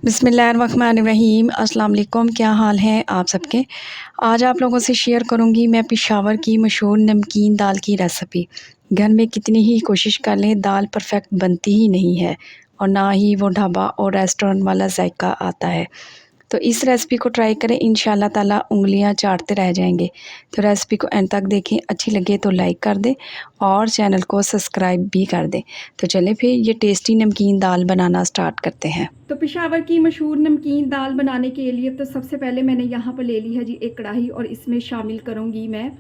बिस्मिल्लाहिर्रहमानिर्रहीम। अस्सलाम वालेकुम। क्या हाल है आप सबके। आज आप लोगों से शेयर करूंगी मैं पेशावर की मशहूर नमकीन दाल की रेसिपी। घर में कितनी ही कोशिश कर लें दाल परफेक्ट बनती ही नहीं है और ना ही वो ढाबा और रेस्टोरेंट वाला जायका आता है। तो इस रेसिपी को ट्राई करें, इंशाल्लाह ताला उंगलियां चाटते रह जाएंगे। तो रेसिपी को एंड तक देखें, अच्छी लगे तो लाइक कर दें और चैनल को सब्सक्राइब भी कर दें। तो चलें फिर ये टेस्टी नमकीन दाल बनाना स्टार्ट करते हैं। तो पेशावर की मशहूर नमकीन दाल बनाने के लिए तो सबसे पहले मैंने यहाँ पर ले ली है जी एक कढ़ाई और इसमें शामिल करूँगी मैं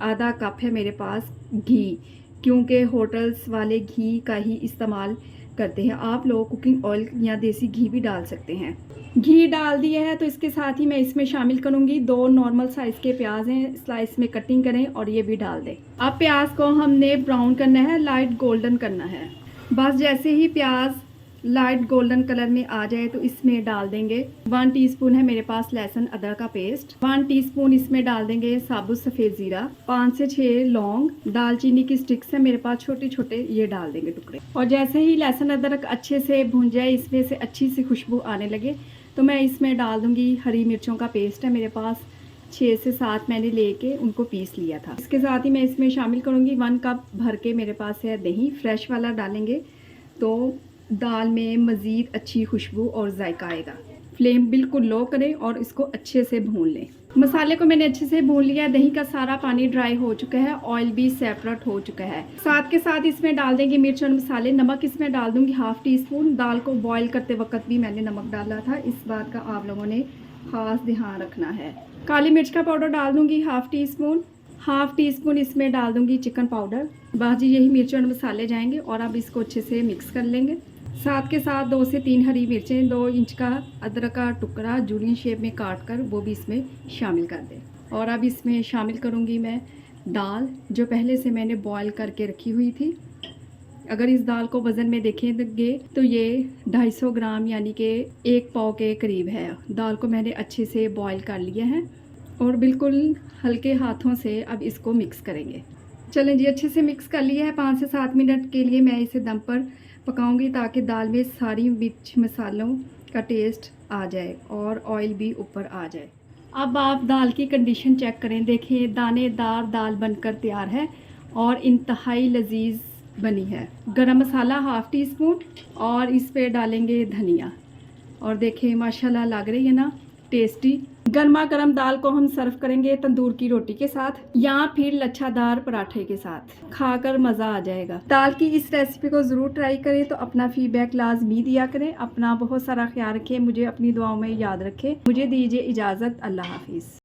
आधा कप है मेरे पास घी, क्योंकि होटल्स वाले घी का ही इस्तेमाल करते हैं। आप लोग कुकिंग ऑयल या देसी घी भी डाल सकते हैं। घी डाल दिया है तो इसके साथ ही मैं इसमें शामिल करूँगी 2 नॉर्मल साइज़ के प्याज हैं, स्लाइस में कटिंग करें और ये भी डाल दें। अब प्याज को हमने ब्राउन करना है, लाइट गोल्डन करना है। बस जैसे ही प्याज लाइट गोल्डन कलर में आ जाए तो इसमें डाल देंगे 1 टीस्पून है मेरे पास लहसुन अदरक का पेस्ट, 1 टीस्पून इसमें डाल देंगे साबुत सफ़ेद ज़ीरा, 5 से 6 लौंग, दालचीनी की स्टिक्स है मेरे पास छोटे छोटे, ये डाल देंगे टुकड़े। और जैसे ही लहसुन अदरक अच्छे से भुन जाए, इसमें से अच्छी सी खुशबू आने लगे तो मैं इसमें डाल दूंगी हरी मिर्चों का पेस्ट है मेरे पास 6 से 7 मैंने लेके उनको पीस लिया था। इसके साथ ही मैं इसमें शामिल करूंगी 1 कप भर के मेरे पास है दही, फ्रेश वाला डालेंगे तो दाल में मज़ीद अच्छी खुशबू और जायका आएगा। फ्लेम बिल्कुल लो करें और इसको अच्छे से भून लें। मसाले को मैंने अच्छे से भून लिया, दही का सारा पानी ड्राई हो चुका है, ऑयल भी सेपरेट हो चुका है। साथ के साथ इसमें डाल देंगे मिर्च और मसाले। नमक इसमें डाल दूंगी 1/2 टीस्पून। दाल को बॉईल करते वक्त भी मैंने नमक डाला था, इस बात का आप लोगों ने खास ध्यान रखना है। काली मिर्च का पाउडर डाल दूंगी 1/2 टीस्पून। 1/2 टीस्पून इसमें डाल दूंगी चिकन पाउडर। बाजी यही मिर्च और मसाले जाएंगे और अब इसको अच्छे से मिक्स कर लेंगे। साथ के साथ 2 से 3 हरी मिर्चें, 2 इंच का अदरक का टुकड़ा जूलियन शेप में काट कर वो भी इसमें शामिल कर दें। और अब इसमें शामिल करूंगी मैं दाल जो पहले से मैंने बॉईल करके रखी हुई थी। अगर इस दाल को वज़न में देखेंगे तो ये 250 ग्राम यानी कि 1 पाव के करीब है। दाल को मैंने अच्छे से बॉईल कर लिया है और बिल्कुल हल्के हाथों से अब इसको मिक्स करेंगे। चलें जी, अच्छे से मिक्स कर लिया है। 5 से 7 मिनट के लिए मैं इसे दम पर पकाऊंगी ताकि दाल में सारी मिर्च मसालों का टेस्ट आ जाए और ऑयल भी ऊपर आ जाए। अब आप दाल की कंडीशन चेक करें, देखें दानेदार दाल बनकर तैयार है और इंतहाई लजीज बनी है। गरम मसाला 1/2 टीस्पून और इस पे डालेंगे धनिया और देखें माशाल्लाह लग रही है ना टेस्टी। गर्मा गर्म दाल को हम सर्व करेंगे तंदूर की रोटी के साथ या फिर लच्छादार पराठे के साथ, खाकर मज़ा आ जाएगा। दाल की इस रेसिपी को ज़रूर ट्राई करें। तो अपना फीडबैक लाजमी दिया करें। अपना बहुत सारा ख्याल रखें, मुझे अपनी दुआओं में याद रखें। मुझे दीजिए इजाज़त। अल्लाह हाफिज़।